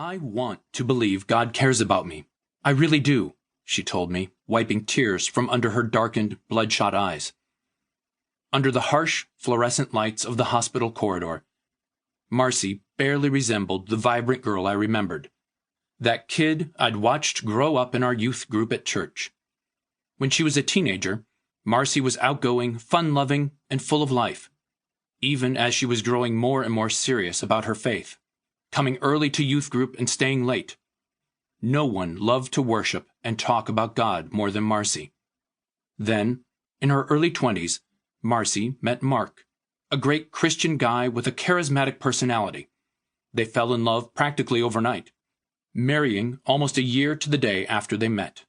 I want to believe God cares about me. I really do, she told me, wiping tears from under her darkened, bloodshot eyes. Under the harsh, fluorescent lights of the hospital corridor, Marcy barely resembled the vibrant girl I remembered. That kid I'd watched grow up in our youth group at church. When she was a teenager, Marcy was outgoing, fun-loving, and full of life, even as she was growing more and more serious about her faith, coming early to youth group and staying late. No one loved to worship and talk about God more than Marcy. Then, in her early 20s, Marcy met Mark, a great Christian guy with a charismatic personality. They fell in love practically overnight, marrying almost a year to the day after they met.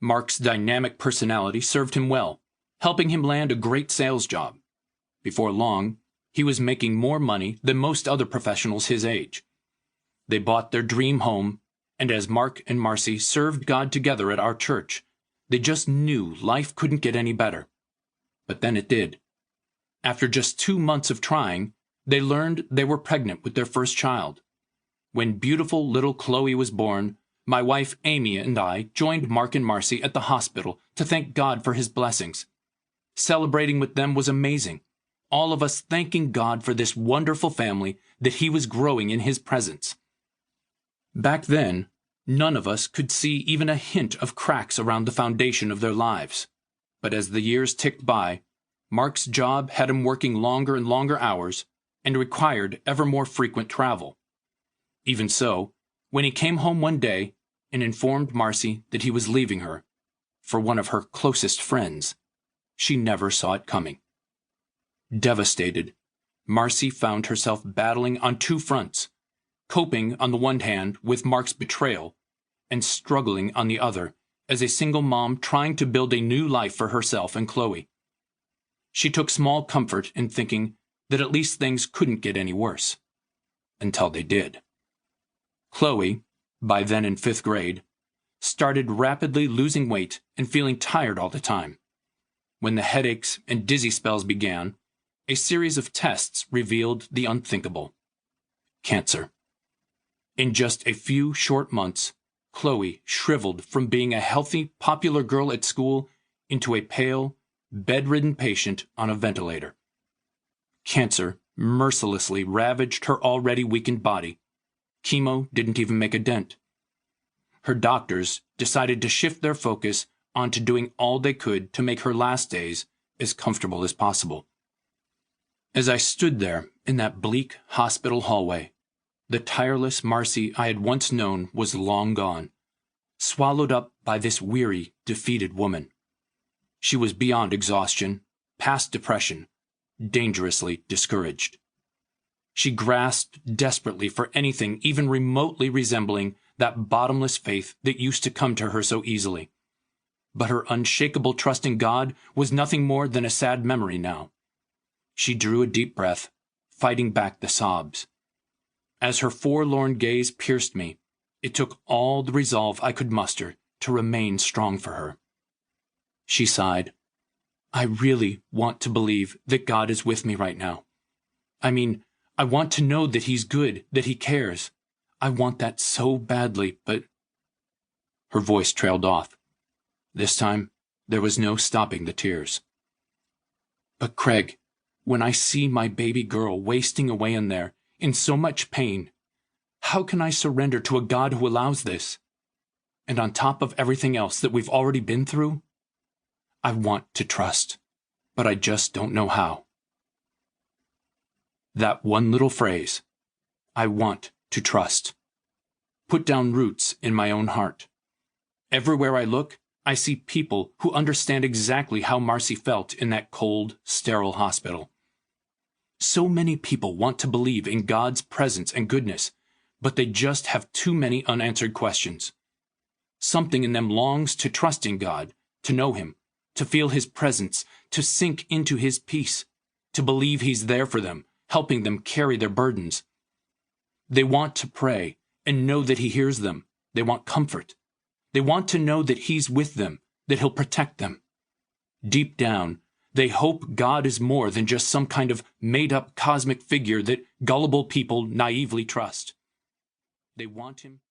Mark's dynamic personality served him well, helping him land a great sales job. Before long, he was making more money than most other professionals his age. They bought their dream home, and as Mark and Marcy served God together at our church, they just knew life couldn't get any better. But then it did. After just 2 months of trying, they learned they were pregnant with their first child. When beautiful little Chloe was born, my wife Amy and I joined Mark and Marcy at the hospital to thank God for his blessings. Celebrating with them was amazing, all of us thanking God for this wonderful family that he was growing in his presence. Back then, none of us could see even a hint of cracks around the foundation of their lives. But as the years ticked by, Mark's job had him working longer and longer hours and required ever more frequent travel. Even so, when he came home one day and informed Marcy that he was leaving her for one of her closest friends, she never saw it coming. Devastated, Marcy found herself battling on 2 fronts, coping on the one hand with Mark's betrayal and struggling on the other as a single mom trying to build a new life for herself and Chloe. She took small comfort in thinking that at least things couldn't get any worse. Until they did. Chloe, by then in 5th grade, started rapidly losing weight and feeling tired all the time. When the headaches and dizzy spells began, a series of tests revealed the unthinkable: cancer. In just a few short months, Chloe shriveled from being a healthy, popular girl at school into a pale, bedridden patient on a ventilator. Cancer mercilessly ravaged her already weakened body. Chemo didn't even make a dent. Her doctors decided to shift their focus onto doing all they could to make her last days as comfortable as possible. As I stood there in that bleak hospital hallway, the tireless Marcy I had once known was long gone, swallowed up by this weary, defeated woman. She was beyond exhaustion, past depression, dangerously discouraged. She grasped desperately for anything even remotely resembling that bottomless faith that used to come to her so easily. But her unshakable trust in God was nothing more than a sad memory now. She drew a deep breath, fighting back the sobs. As her forlorn gaze pierced me, it took all the resolve I could muster to remain strong for her. She sighed. I really want to believe that God is with me right now. I want to know that he's good, that he cares. I want that so badly, but... Her voice trailed off. This time, there was no stopping the tears. But Craig, when I see my baby girl wasting away in there, in so much pain, how can I surrender to a God who allows this? And on top of everything else that we've already been through, I want to trust, but I just don't know how. That one little phrase, I want to trust, put down roots in my own heart. Everywhere I look, I see people who understand exactly how Marcy felt in that cold, sterile hospital. So many people want to believe in God's presence and goodness, but they just have too many unanswered questions. Something in them longs to trust in God, to know him, to feel his presence, to sink into his peace, to believe he's there for them, helping them carry their burdens. They want to pray and know that he hears them. They want comfort. They want to know that he's with them, that he'll protect them. Deep down, they hope God is more than just some kind of made-up cosmic figure that gullible people naively trust. They want him